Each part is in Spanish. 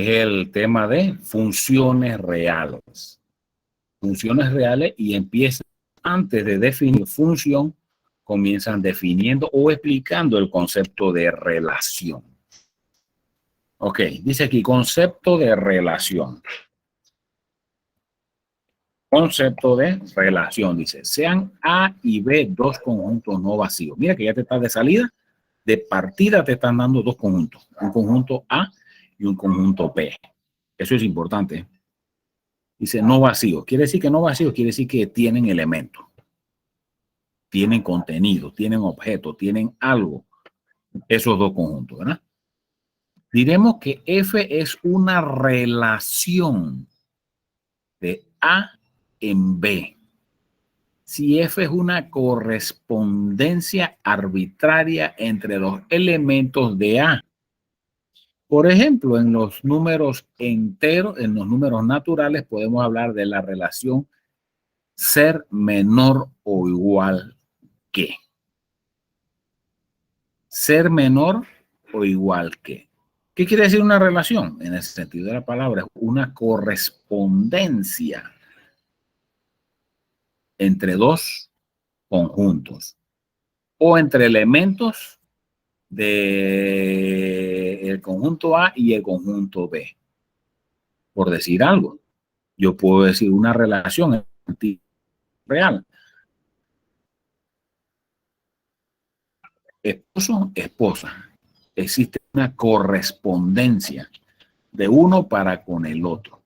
que es el tema de funciones reales. Funciones reales y empiezan, antes de definir función, comienzan definiendo o explicando el concepto de relación. Ok, dice aquí concepto de relación. Concepto de relación, dice, sean A y B dos conjuntos no vacíos. Mira que ya te estás de salida, de partida te están dando dos conjuntos, un conjunto A y un conjunto B. Eso es importante. Dice no vacío. Quiere decir que no vacío, quiere decir que tienen elementos, tienen contenido, tienen objeto, tienen algo. Esos dos conjuntos, ¿verdad? Diremos que F es una relación de A en B. Si F es una correspondencia arbitraria entre los elementos de A. Por ejemplo, en los números enteros, en los números naturales, podemos hablar de la relación ser menor o igual que. Ser menor o igual que. ¿Qué quiere decir una relación? En el sentido de la palabra, es una correspondencia entre dos conjuntos o entre elementos del conjunto A y el conjunto B. Por decir algo, yo puedo decir una relación real. Esposo, esposa. Existe una correspondencia de uno para con el otro,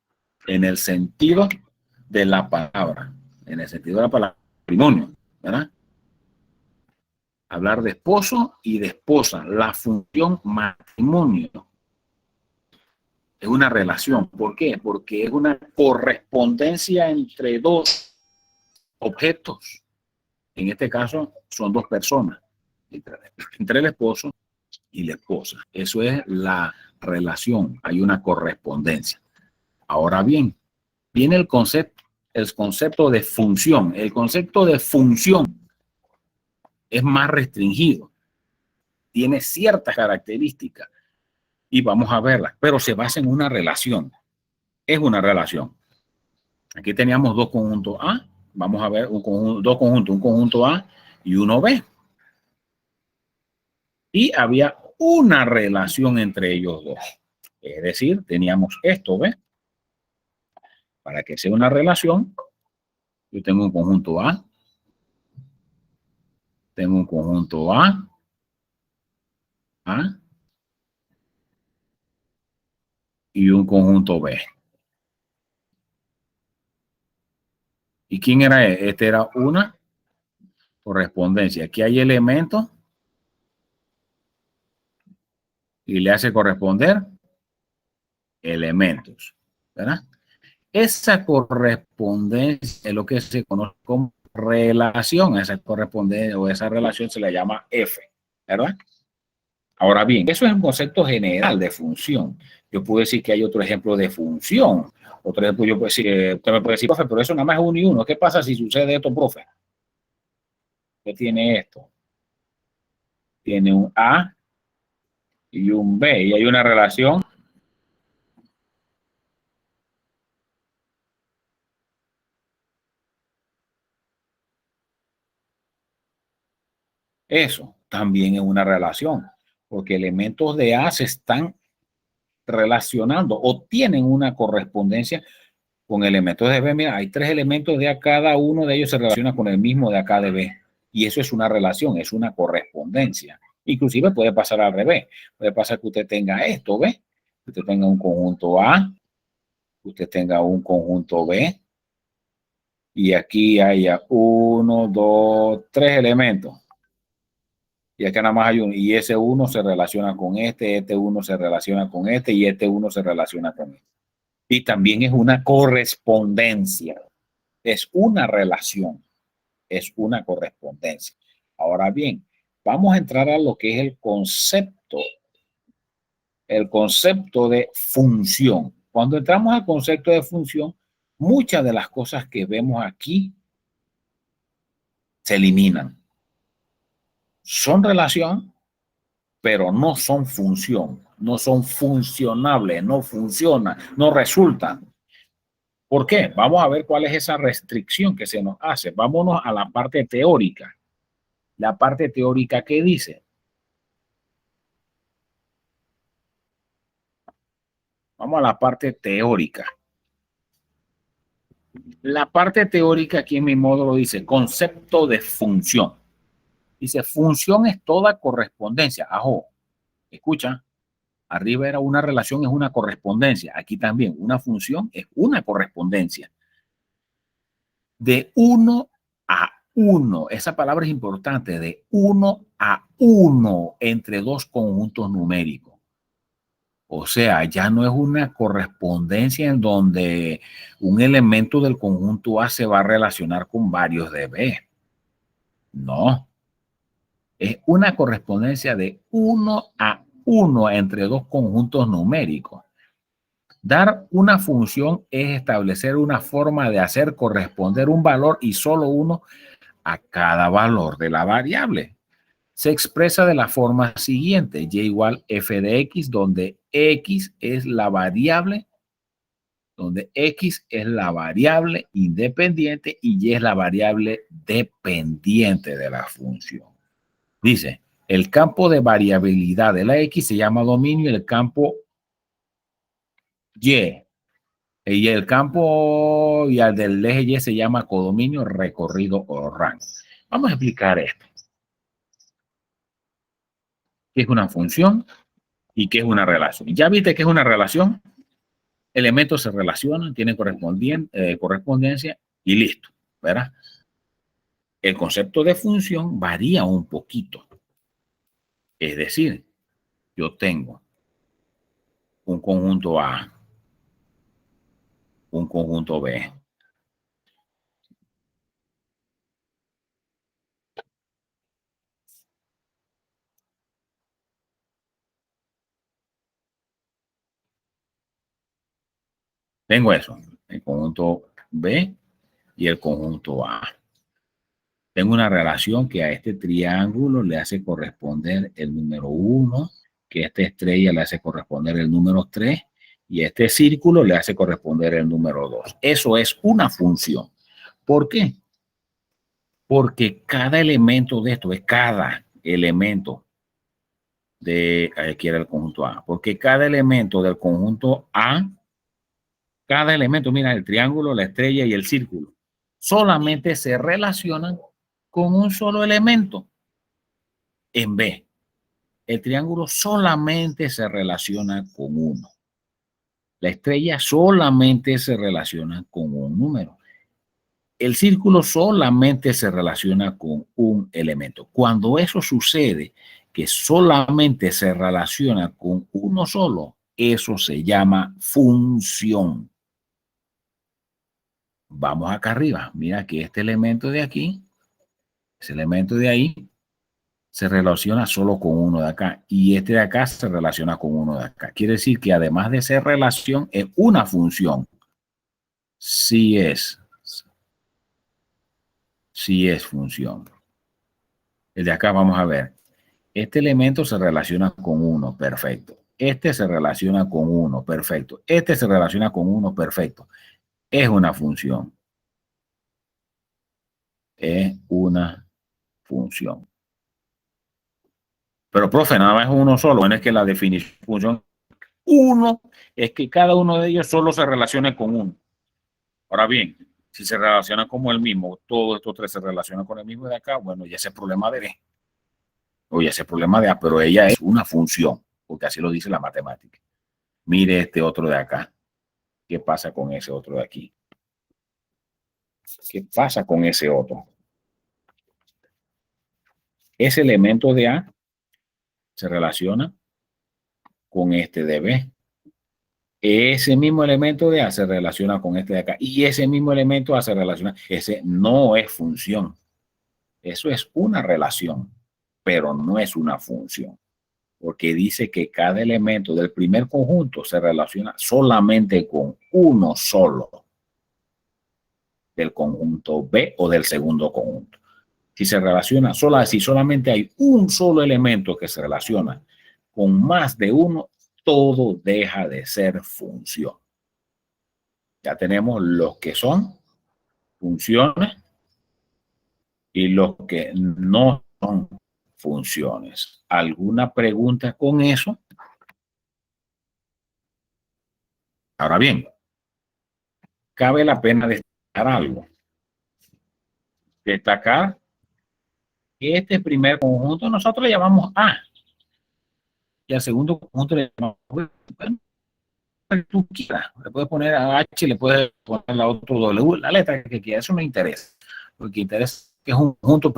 en el sentido de la palabra, en el sentido de la palabra matrimonio, ¿verdad? Hablar de esposo y de esposa, la función matrimonio es una relación. ¿Por qué? Porque es una correspondencia entre dos objetos. En este caso son dos personas, entre el esposo y la esposa. Eso es la relación, hay una correspondencia. Ahora bien, viene el concepto de función. El concepto de función es más restringido, tiene ciertas características y vamos a verlas, pero se basa en una relación. Es una relación. Aquí teníamos dos conjuntos A, vamos a ver dos conjuntos, un conjunto A y uno B. Y había una relación entre ellos dos. Es decir, teníamos esto, ¿ves? Para que sea una relación, yo tengo un conjunto A, tengo un conjunto A, y un conjunto B. ¿Y quién era este? Este era una correspondencia. Aquí hay elementos y le hace corresponder elementos, ¿verdad? Esa correspondencia es lo que se conoce como relación. Esa correspondencia o esa relación se le llama F, ¿verdad? Ahora bien, eso es un concepto general de función. Yo puedo decir que hay otro ejemplo de función. Otro ejemplo, yo puedo decir, usted me puede decir, profe, pero eso nada más es uno y uno. ¿Qué pasa si sucede esto, profe? ¿Qué tiene esto? Tiene un A y un B, y hay una relación. Eso también es una relación, porque elementos de A se están relacionando o tienen una correspondencia con elementos de B. Mira, hay tres elementos de A, cada uno de ellos se relaciona con el mismo de acá de B. Y eso es una relación, es una correspondencia. Inclusive puede pasar al revés. Puede pasar que usted tenga esto, ¿ve? Usted tenga un conjunto A, usted tenga un conjunto B, y aquí haya uno, dos, tres elementos. Y acá nada más hay uno. Y ese uno se relaciona con este uno se relaciona con este, y este uno se relaciona con este. Y también es una correspondencia. Es una relación. Es una correspondencia. Ahora bien, vamos a entrar a lo que es el concepto de función. Cuando entramos al concepto de función, muchas de las cosas que vemos aquí se eliminan. Son relación, pero no son función, no son funcionables, no funcionan, no resultan. ¿Por qué? Vamos a ver cuál es esa restricción que se nos hace. Vámonos a la parte teórica. La parte teórica, ¿qué dice? Vamos a la parte teórica. La parte teórica aquí en mi módulo dice concepto de función. Dice función es toda correspondencia. Ajo, escucha, arriba era una relación, es una correspondencia. Aquí también una función es una correspondencia. De 1 a 1, esa palabra es importante, de 1 a 1 entre dos conjuntos numéricos. O sea, ya no es una correspondencia en donde un elemento del conjunto A se va a relacionar con varios de B. No. Es una correspondencia de 1 a 1 entre dos conjuntos numéricos. Dar una función es establecer una forma de hacer corresponder un valor y solo uno a cada valor de la variable. Se expresa de la forma siguiente, y igual f de x, donde x es la variable, independiente y y es la variable dependiente de la función. Dice, el campo de variabilidad de la x se llama dominio y el campo y el campo y al del eje y se llama codominio, recorrido o rango. Vamos a explicar esto. ¿Qué es una función y qué es una relación? Ya viste que es una relación. Elementos se relacionan, tienen correspondencia y listo, ¿verdad? El concepto de función varía un poquito. Es decir, yo tengo un conjunto A, un conjunto B. Tengo eso, el conjunto B y el conjunto A. Tengo una relación que a este triángulo le hace corresponder el número 1, que a esta estrella le hace corresponder el número 3 y a este círculo le hace corresponder el número 2. Eso es una función. ¿Por qué? Porque cada elemento de esto es cada elemento de, aquí era el conjunto A, porque cada elemento del conjunto A, cada elemento, mira, el triángulo, la estrella y el círculo, solamente se relacionan con un solo elemento. En B, el triángulo solamente se relaciona con uno. La estrella solamente se relaciona con un número. El círculo solamente se relaciona con un elemento. Cuando eso sucede, que solamente se relaciona con uno solo, eso se llama función. Vamos acá arriba. Mira que este elemento de aquí, ese elemento de ahí, se relaciona solo con uno de acá y este de acá se relaciona con uno de acá. Quiere decir que además de ser relación, es una función. Sí es función. El de acá vamos a ver. Este elemento se relaciona con uno, perfecto. Este se relaciona con uno, perfecto. Este se relaciona con uno, perfecto. Es una función. Es una función. Pero, profe, nada más es uno solo. Bueno, es que la definición de función uno es que cada uno de ellos solo se relacione con uno. Ahora bien, si se relaciona como el mismo, todos estos tres se relacionan con el mismo de acá, bueno, ya ese es problema de B. O ya ese es problema de A, pero ella es una función, porque así lo dice la matemática. Mire este otro de acá. ¿Qué pasa con ese otro de aquí? ¿Qué pasa con ese otro? Ese elemento de A se relaciona con este de B. Ese mismo elemento de A se relaciona con este de acá. Y ese mismo elemento A se relaciona. Ese no es función. Eso es una relación, pero no es una función. Porque dice que cada elemento del primer conjunto se relaciona solamente con uno solo del conjunto B o del segundo conjunto. Si se relaciona si solamente hay un solo elemento que se relaciona con más de uno, todo deja de ser función. Ya tenemos los que son funciones y los que no son funciones. ¿Alguna pregunta con eso? Ahora bien, cabe la pena destacar algo. Destacar que este primer conjunto nosotros le llamamos A y al segundo conjunto le llamamos B. Bueno, tú quieras, le puedes poner a H y le puedes poner la otra W, la letra que quieras, eso no interesa. Lo que interesa es que es un conjunto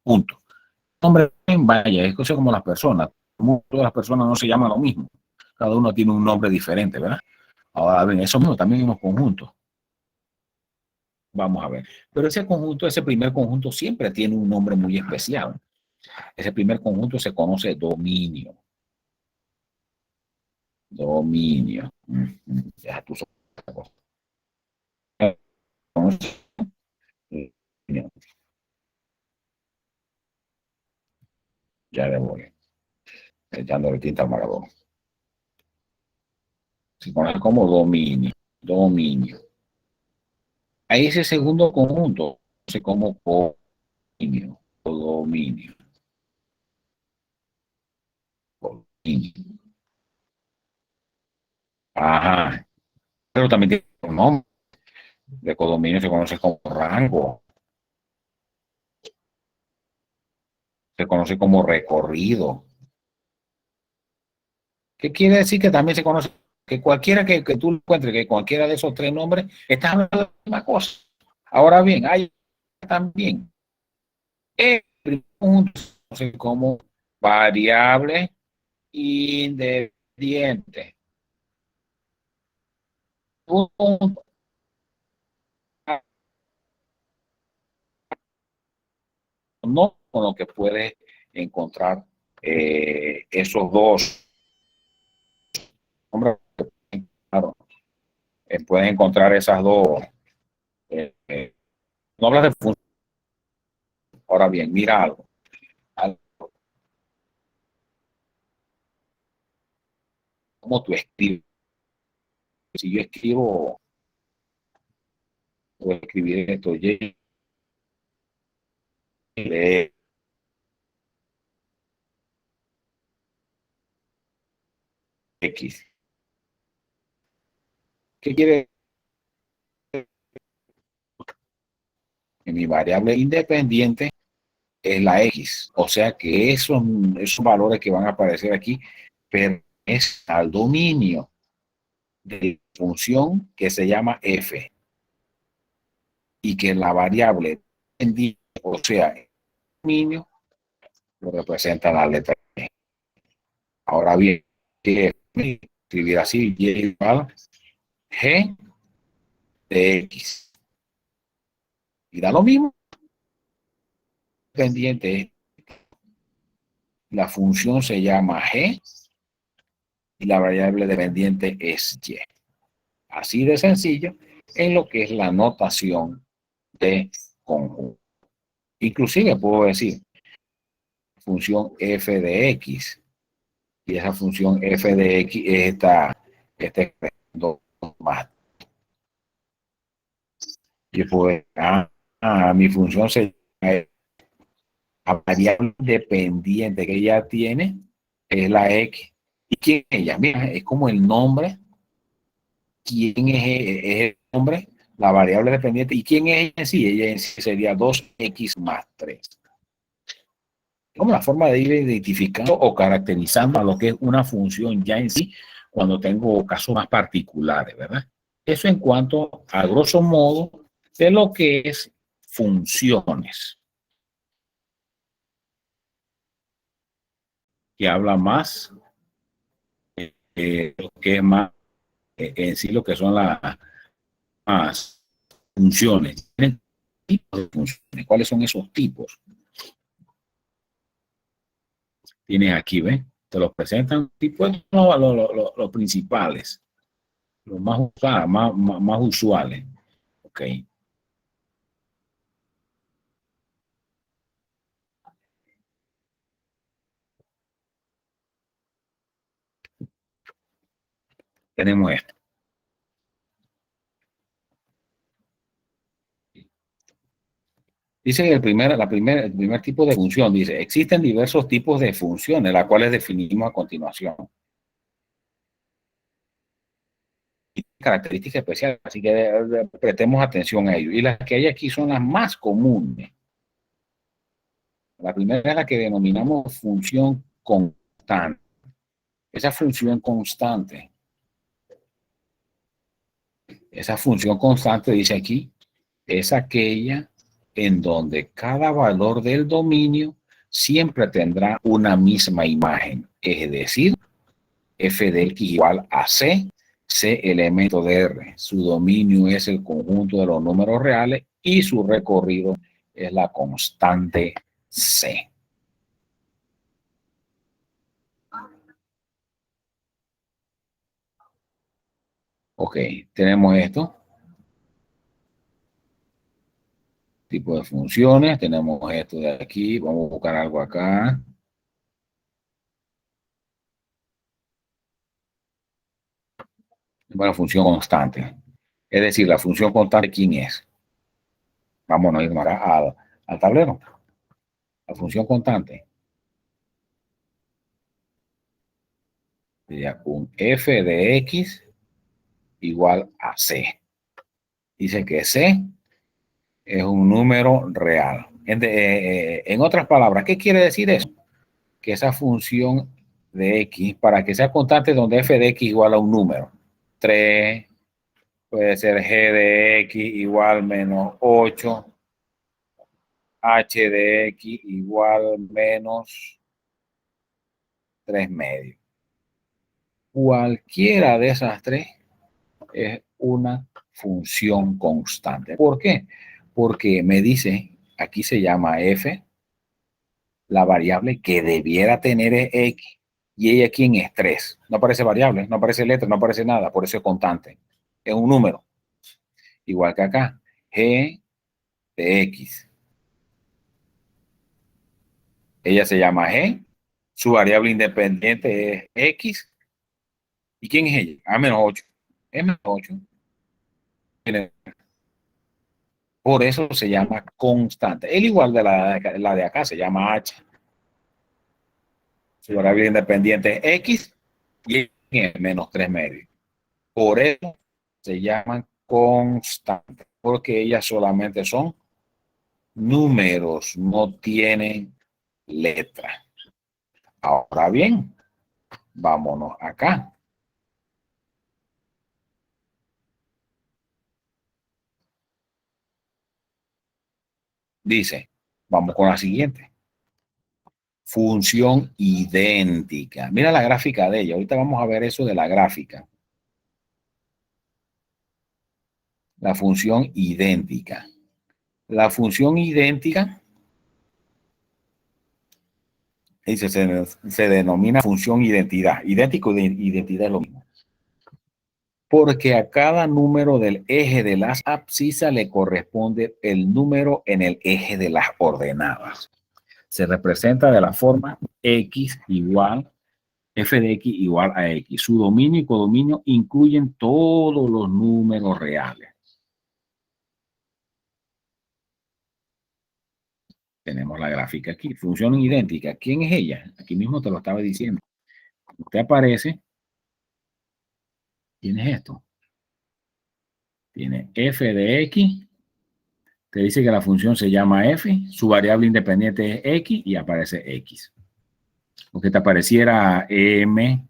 punto. Hombre, vaya, es cosa como las personas. Como todas las personas no se llaman lo mismo. Cada uno tiene un nombre diferente, ¿verdad? Ahora, ven, eso mismo también en los conjuntos. Vamos a ver. Pero ese conjunto, ese primer conjunto siempre tiene un nombre muy especial. Ese primer conjunto se conoce dominio. Dominio. Ya tú sabes. Ya le voy echándole tinta al Maradona. Se conoce como dominio. Dominio. A ese segundo conjunto se como dominio. Dominio. Dominio. Ajá. Pero también tiene un nombre. De codominio se conoce como rango. Se conoce como recorrido. ¿Qué quiere decir? Que también se conoce que cualquiera que tú encuentres, que cualquiera de esos tres nombres, está hablando de la misma cosa. Ahora bien, hay también el conjunto como variable independiente. No con lo que puedes encontrar esos dos nombres. Claro, puedes encontrar esas dos. No hablas de función. Ahora bien, mira algo. ¿Cómo tú escribes? Si yo escribo, voy a escribir esto, Y, X. ¿Qué quiere decir? Que mi variable independiente es la X. O sea que esos valores que van a aparecer aquí pertenecen al dominio de función que se llama F. Y que la variable, o sea, el dominio, lo representa la letra E. Ahora bien, escribir así, Y igual G de X. Y da lo mismo. Pendiente, la función se llama G y la variable dependiente es Y. Así de sencillo en lo que es la notación de conjunto. Inclusive puedo decir función f de x y esa función f de x es esta expresión más. Y pues mi función se llama la variable dependiente que ella tiene es la x. ¿Y quién es ella? Mira, es como el nombre. ¿Quién es el nombre? La variable dependiente. ¿Y quién es ella en sí? Ella en sí sería 2x más 3. Como la forma de ir identificando o caracterizando a lo que es una función ya en sí cuando tengo casos más particulares, ¿verdad? Eso en cuanto a grosso modo de lo que es funciones, que habla más lo que es más en sí lo que son las funciones. ¿Tienen tipos de funciones? ¿Cuáles son esos tipos? Tienes aquí, ¿ves? Te los presentan tipos los principales, los más usados, más usuales. Ok. tenemos esto. Dice que el primer tipo de función, dice, existen diversos tipos de funciones, las cuales definimos a continuación. Características especiales, así que prestemos atención a ello. Y las que hay aquí son las más comunes. La primera es la que denominamos función constante. Esa función constante dice aquí, es aquella en donde cada valor del dominio siempre tendrá una misma imagen, es decir, f de x igual a c, c elemento de R. Su dominio es el conjunto de los números reales y su recorrido es la constante c. Ok, tenemos esto. Tipo de funciones, tenemos esto de aquí, vamos a buscar algo acá. Bueno, función constante. Es decir, la función constante, ¿quién es? Vámonos a ir al tablero. La función constante sería un f de x igual a c. Dice que c es un número real. En otras palabras, ¿qué quiere decir eso? Que esa función de x, para que sea constante, donde f de x igual a un número. 3, puede ser g de x igual menos 8, h de x igual menos 3 medios. Cualquiera de esas tres es una función constante. ¿Por qué? Porque me dice, aquí se llama f, la variable que debiera tener es x, y ella quién es 3. No aparece variable, no aparece letra, no aparece nada, por eso es constante. Es un número. Igual que acá, g de x. Ella se llama g, su variable independiente es x. ¿Y quién es ella? A menos 8. Es menos 8. Por eso se llama constante. El igual de la de acá se llama h. Su variable independiente es x y es menos 3 medios. Por eso se llaman constantes, porque ellas solamente son números, no tienen letra. Ahora bien, vámonos acá. Dice, vamos con la siguiente. Función idéntica. Mira la gráfica de ella. Ahorita vamos a ver eso de la gráfica. La función idéntica. La función idéntica dice, se denomina función identidad. Idéntico de identidad es lo mismo. Porque a cada número del eje de las abscisas le corresponde el número en el eje de las ordenadas. Se representa de la forma x igual f de x igual a x. Su dominio y codominio incluyen todos los números reales. Tenemos la gráfica aquí. Función idéntica. ¿Quién es ella? Aquí mismo te lo estaba diciendo. Usted aparece. ¿Quién es esto? Tiene f de x. Te dice que la función se llama f. Su variable independiente es x y aparece x. O que te apareciera m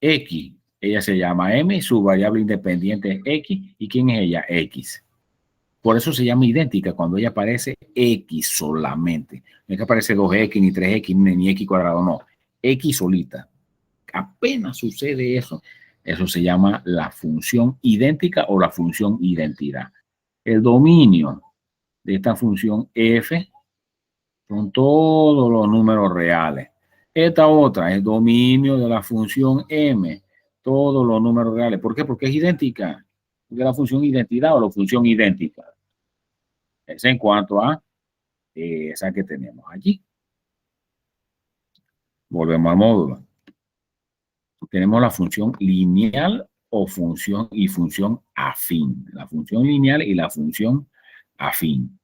x. Ella se llama m. Su variable independiente es x. ¿Y quién es ella? X. Por eso se llama idéntica cuando ella aparece X solamente. No es que aparece 2X, ni 3X, ni X cuadrado, no. X solita. Apenas sucede eso. Eso se llama la función idéntica o la función identidad. El dominio de esta función f son todos los números reales. Esta otra es dominio de la función m, todos los números reales. ¿Por qué? Porque es idéntica. De la función identidad o la función idéntica. Es en cuanto a esa que tenemos allí. Volvemos al módulo. tenemos la función lineal o función afín. La función lineal y la función afín.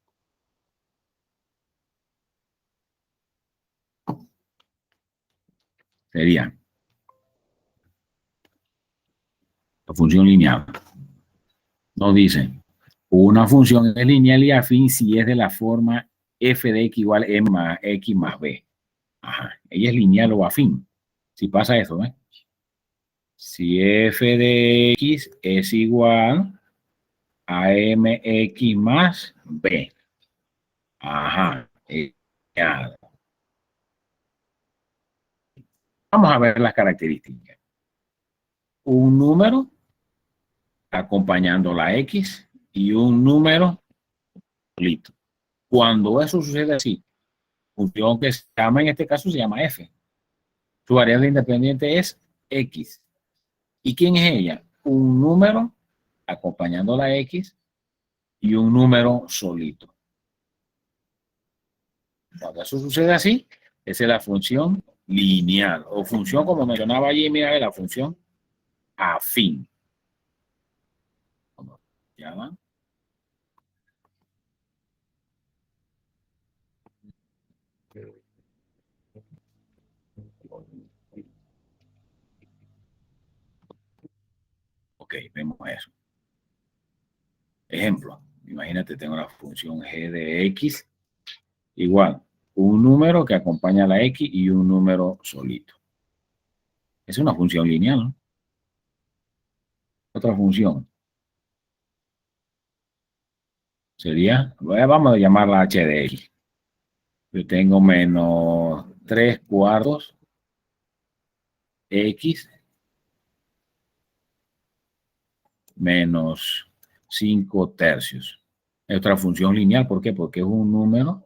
Sería la función lineal. Nos dice, una función es lineal y afín si es de la forma f de x igual a m más x más b. Ajá, ella es lineal o afín. Si pasa eso, ¿eh? Si f de x es igual a mx más b. Ajá. Vamos a ver las características. Un número acompañando la x y un número solito. Cuando eso sucede así, función que se llama, en este caso se llama f. Su variable independiente es x. ¿Y quién es ella? Un número acompañando la x y un número solito. Cuando eso sucede así, esa es la función lineal o función, como mencionaba allí, mira, la función afín. ¿Cómo se llama? Ok, vemos eso. Ejemplo, imagínate, tengo la función g de x igual un número que acompaña a la x y un número solito. Es una función lineal, ¿no? Otra función sería, vamos a llamarla h de x. Yo tengo menos 3 cuartos x menos 5 tercios. Es otra función lineal, ¿por qué? Porque es un número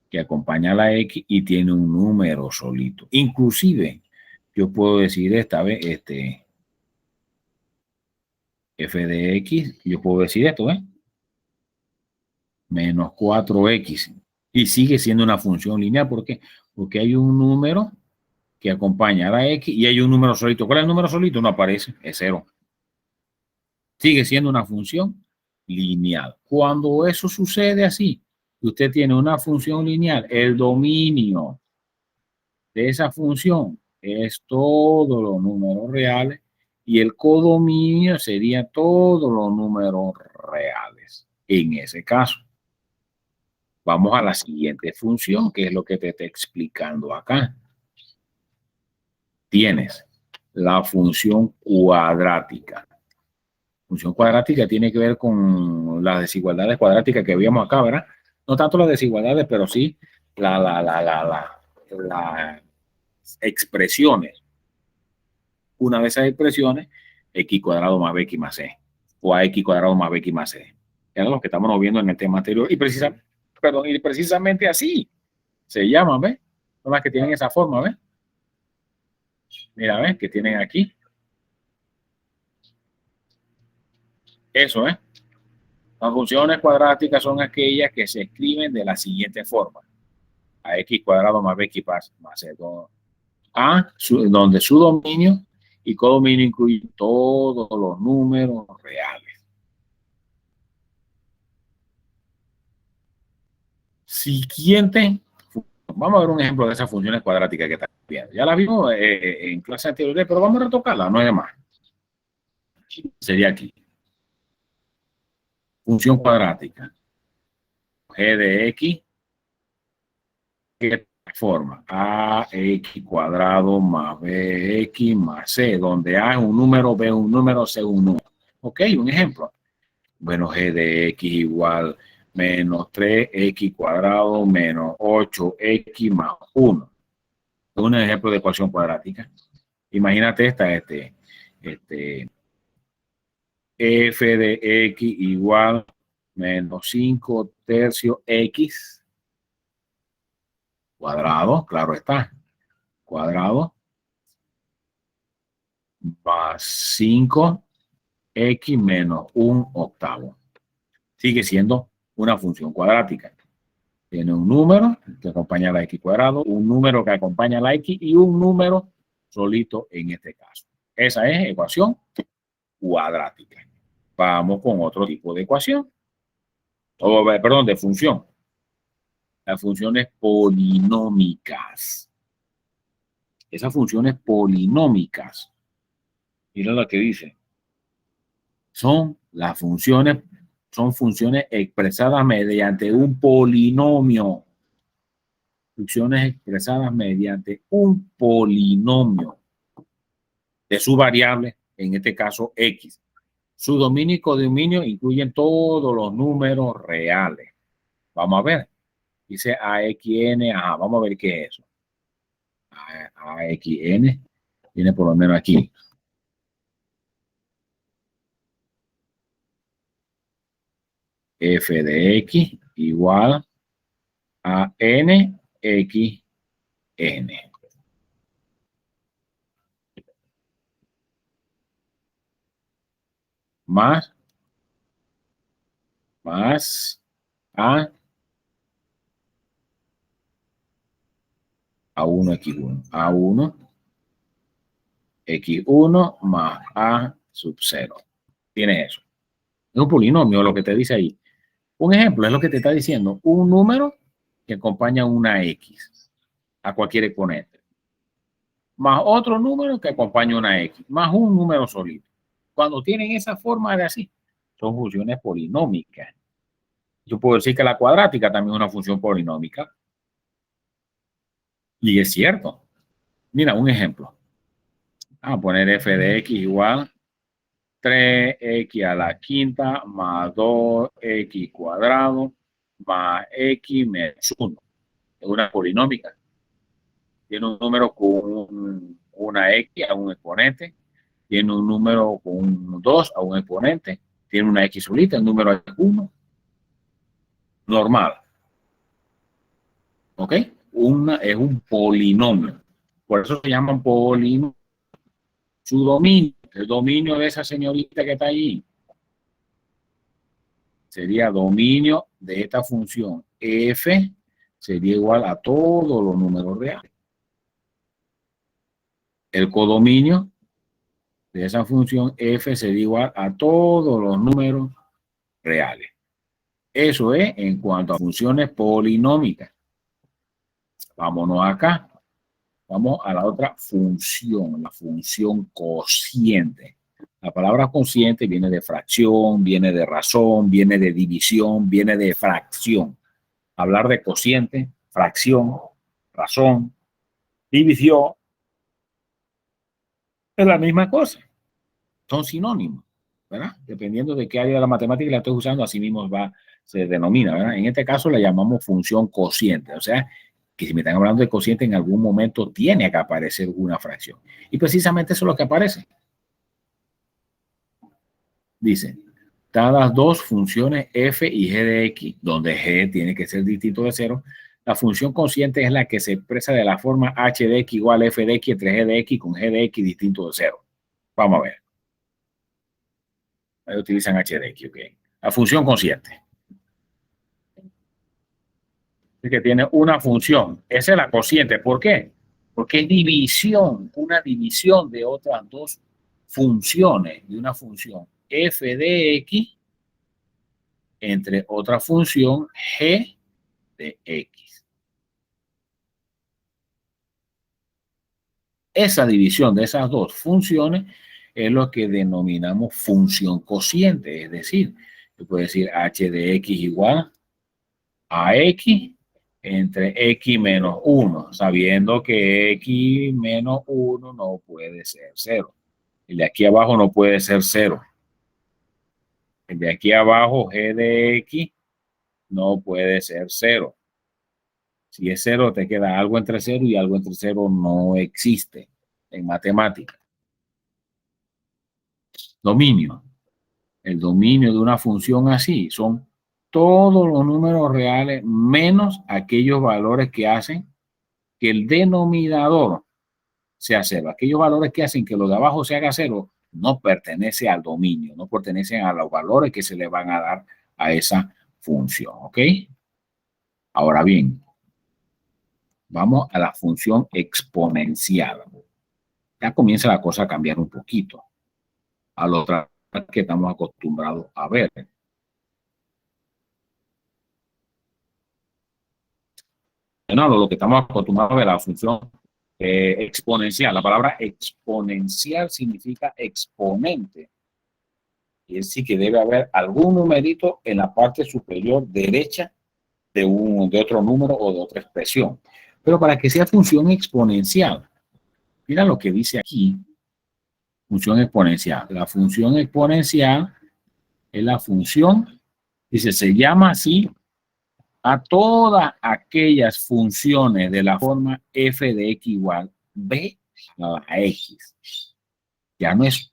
que acompaña a la x y tiene un número solito. Inclusive, yo puedo decir esta vez, f de x, yo puedo decir esto, menos 4x. Y sigue siendo una función lineal, ¿por qué? Porque hay un número que acompaña a la x y hay un número solito. ¿Cuál es el número solito? No aparece, es 0. Sigue siendo una función lineal. Cuando eso sucede así, usted tiene una función lineal, el dominio de esa función es todos los números reales y el codominio sería todos los números reales. En ese caso, vamos a la siguiente función, que es lo que te está explicando acá. Tienes la función cuadrática. Función cuadrática tiene que ver con las desigualdades cuadráticas que vimos acá, ¿verdad? No tanto las desigualdades, pero sí las expresiones. Una de esas expresiones, x cuadrado más bx más c, o a x cuadrado más bx más c. Era lo que estamos viendo en el tema anterior. Y precisamente así se llama, ¿ves? Son las que tienen esa forma, ¿ves? Mira, ¿ves? Que tienen aquí. Eso, ¿eh? Las funciones cuadráticas son aquellas que se escriben de la siguiente forma. A x cuadrado más bx más c. Donde su dominio y codominio incluye todos los números reales. Siguiente, vamos a ver un ejemplo de esas funciones cuadráticas que están viendo. Ya las vimos en clase anterior, pero vamos a retocarla, no es de más. Sería aquí. Función cuadrática. G de x, ¿qué forma? AX cuadrado más BX más C, donde A es un número, B es un número, C es un número. Ok, un ejemplo. Bueno, G de x igual menos 3x cuadrado menos 8x más 1. Es un ejemplo de ecuación cuadrática. Imagínate esta, f de x igual menos 5 tercios x cuadrado, claro está, cuadrado más 5x menos 1/8. Sigue siendo una función cuadrática. Tiene un número que acompaña a la x cuadrado, un número que acompaña a la x y un número solito en este caso. Esa es ecuación cuadrática. Vamos con otro tipo de ecuación. Perdón, de función. Las funciones polinómicas. Esas funciones polinómicas, mira lo que dice. Son funciones expresadas mediante un polinomio. Funciones expresadas mediante un polinomio de su variable, en este caso X. Su dominio y codominio incluyen todos los números reales. Vamos a ver. Dice AXN, ajá, vamos a ver qué es eso. AXN, tiene por lo menos aquí. F de X igual a NXN. Más A 1X1. A1 X1 más A sub 0. Tiene eso. Es un polinomio lo que te dice ahí. Un ejemplo es lo que te está diciendo. Un número que acompaña una X a cualquier exponente. Más otro número que acompaña una X. Más un número solito. Cuando tienen esa forma de así, son funciones polinómicas. Yo puedo decir que la cuadrática también es una función polinómica. Y es cierto. Mira, un ejemplo. Vamos a poner f de x igual 3x a la quinta más 2x cuadrado más x menos 1. Es una polinómica. Tiene un número con una x a un exponente. Tiene un número con un 2 a un exponente. Tiene una x solita, el número es 1. Normal. ¿Ok? Es un polinomio. Por eso se llaman polinomios. Su dominio, el dominio de esa señorita que está allí, sería dominio de esta función f, sería igual a todos los números reales. El codominio de esa función f sería igual a todos los números reales. Eso es en cuanto a funciones polinómicas. Vámonos acá. Vamos a la otra función, la función cociente. La palabra cociente viene de fracción, viene de razón, viene de división, viene de fracción. Hablar de cociente, fracción, razón, división, es la misma cosa. Son sinónimos, ¿verdad? Dependiendo de qué área de la matemática la estés usando, así mismo se denomina, ¿verdad? En este caso la llamamos función cociente, o sea, que si me están hablando de cociente, en algún momento tiene que aparecer una fracción. Y precisamente eso es lo que aparece. Dice, dadas dos funciones f y g de x, donde g tiene que ser distinto de 0, la función cociente es la que se expresa de la forma h de x igual a f de x entre g de x con g de x distinto de 0. Vamos a ver. Ahí utilizan h de x, ok. La función cociente. Es que tiene una función. Esa es la cociente. ¿Por qué? Porque es división, una división de otras dos funciones, de una función f de x entre otra función g de x. Esa división de esas dos funciones es lo que denominamos función cociente, es decir, yo puedo decir h de x igual a x entre x menos 1, sabiendo que x menos 1 no puede ser 0. El de aquí abajo no puede ser 0. El de aquí abajo, g de x, no puede ser 0. Si es 0, te queda algo entre 0 y algo entre 0 no existe en matemática. Dominio. El dominio de una función así son todos los números reales menos aquellos valores que hacen que el denominador sea 0. Aquellos valores que hacen que lo de abajo se haga 0 no pertenece al dominio, no pertenecen a los valores que se le van a dar a esa función. ¿Ok? Ahora bien, vamos a la función exponencial. ya comienza la cosa a cambiar un poquito a lo que estamos acostumbrados a ver. No, lo que estamos acostumbrados a ver, la función exponencial. La palabra exponencial significa exponente. Y es decir que debe haber algún numerito en la parte superior derecha de otro número o de otra expresión. Pero para que sea función exponencial, mira lo que dice aquí, función exponencial. La función exponencial es la función, dice, se llama así a todas aquellas funciones de la forma f de x igual b a la x. Ya no es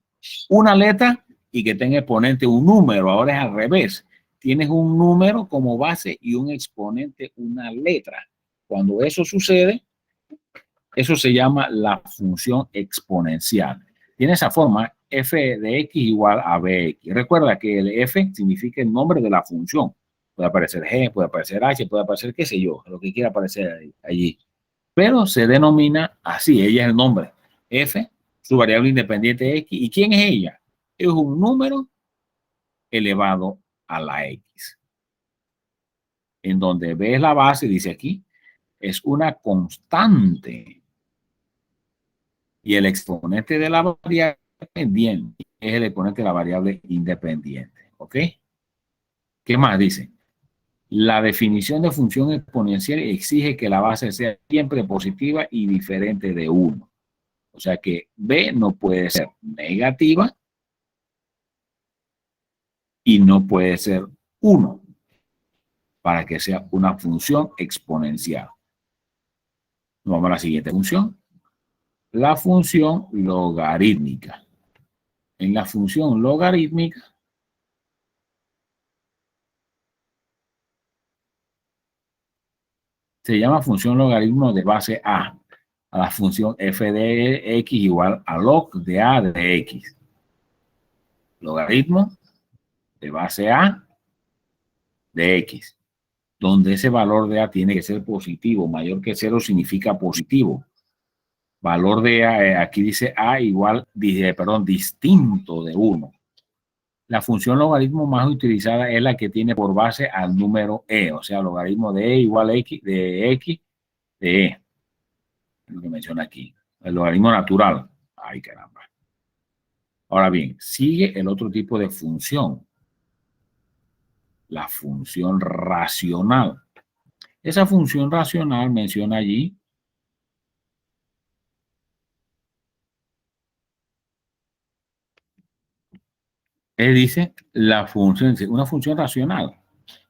una letra y que tenga exponente un número, ahora es al revés. Tienes un número como base y un exponente una letra. Cuando eso sucede, eso se llama la función exponencial. Tiene esa forma, f de x igual a bx. Recuerda que el f significa el nombre de la función. Puede aparecer g, puede aparecer h, puede aparecer qué sé yo, lo que quiera aparecer allí. Pero se denomina así, ella es el nombre. F, su variable independiente x. ¿Y quién es ella? Es un número elevado a la x. En donde ves la base, dice aquí, es una constante. Y el exponente de la variable independiente es el exponente de la variable independiente. ¿Ok? ¿Qué más dice? La definición de función exponencial exige que la base sea siempre positiva y diferente de 1. O sea que b no puede ser negativa y no puede ser 1 para que sea una función exponencial. Vamos a la siguiente función. La función logarítmica. En la función logarítmica se llama función logaritmo de base a la función f de x igual a log de a de x. Logaritmo de base a de x, donde ese valor de a tiene que ser positivo, mayor que 0 significa positivo. Valor de a, aquí dice a igual, perdón, distinto de 1. La función logaritmo más utilizada es la que tiene por base al número e, o sea, logaritmo de e igual a x de e. Lo que menciona aquí. El logaritmo natural. Ay, caramba. Ahora bien, sigue el otro tipo de función. La función racional. Esa función racional menciona allí dice la función, una función racional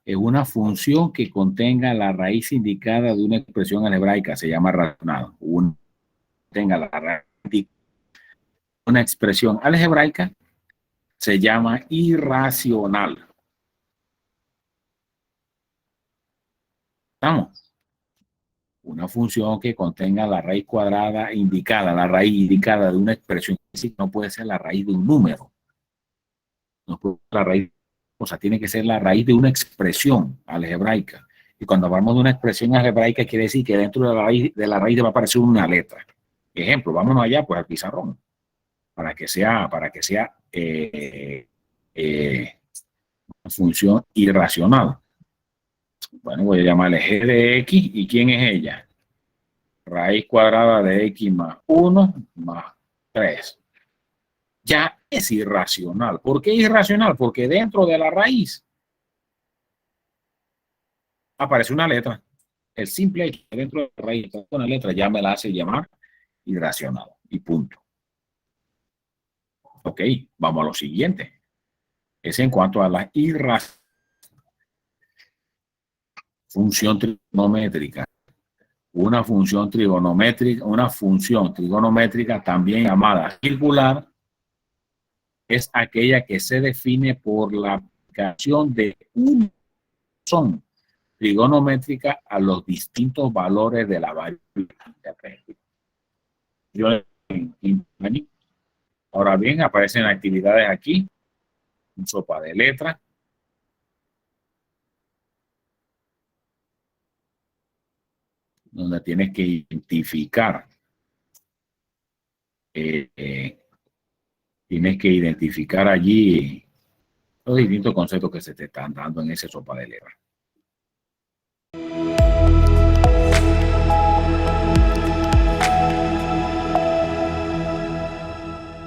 es una función que contenga la raíz indicada de una expresión algebraica, se llama racional. Tenga la raíz de una expresión algebraica, se llama irracional. ¿Estamos? Una función que contenga la raíz cuadrada indicada, la raíz indicada de una expresión, no puede ser la raíz de un número. No puede ser la raíz, o sea, tiene que ser la raíz de una expresión algebraica. Y cuando hablamos de una expresión algebraica, quiere decir que dentro de la raíz va a aparecer una letra. Ejemplo, vámonos allá pues al pizarrón, para que sea una función irracional. Bueno, voy a llamarle g de x, ¿y quién es ella? Raíz cuadrada de x más 1 más 3. Ya es irracional. ¿Por qué irracional? Porque dentro de la raíz aparece una letra. El simple hecho que dentro de la raíz está una letra ya me la hace llamar irracional. Y punto. Ok, vamos a lo siguiente. Es en cuanto a la irracionalidad. Función trigonométrica. Una función trigonométrica también llamada circular es aquella que se define por la aplicación de un son trigonométrica a los distintos valores de la variable. Ahora bien, aparecen actividades aquí, un sopa de letras, donde tienes que identificar tienes que identificar allí los distintos conceptos que se te están dando en esa sopa de letras.